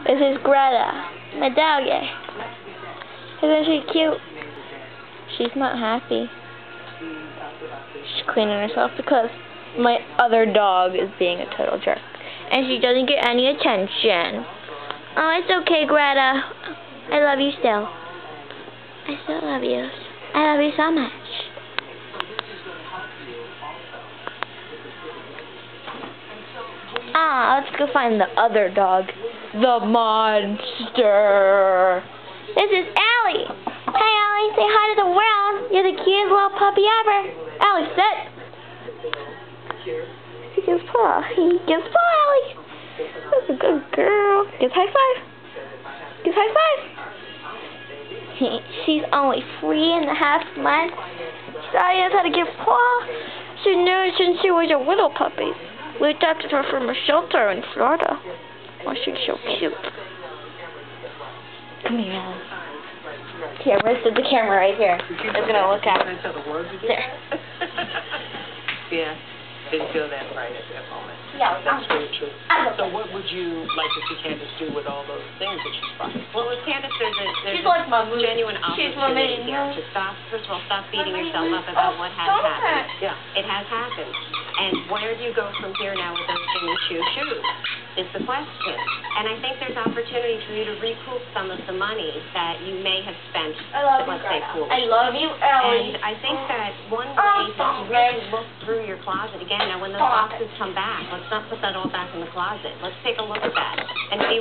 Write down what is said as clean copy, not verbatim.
This is Greta, my doggy. Isn't she cute? She's not happy. She's cleaning herself because my other dog is being a total jerk. And she doesn't get any attention. Oh, it's okay, Greta. I love you still. I still love you. I love you so much. Let's go find the other dog. The monster. This is Allie. Hey, Allie, say hi to the world. You're the cutest little puppy ever. Allie, sit. He gives paw. He gives paw, Allie. That's a good girl. Give high five. Give high five. She's only 3.5 months. She already knows how to give paw. She knew since she was a little puppy. We adopted her from a shelter in Florida. Oh, she's so cute. Come here, Allie. Here, where's the camera right here? It's gonna look at her. There. Yeah, didn't feel that right at that moment. Yeah, that's very true. So what would you like to see Candace do with all those things that she's brought? Well, with Candace, there's she's like my genuine she's opportunity here to stop. First of all, stop beating yourself up about what has happened. Yeah, it has happened. And where do you go from here now with those Jimmy Choo shoes is the question. And I think there's opportunity for you to recoup some of the money that you may have spent, let's say, foolishly. I love you, Ellie. And I think that one way is to really look through your closet again. Now, when those boxes come back, let's not put that all back in the closet. Let's take a look at that and see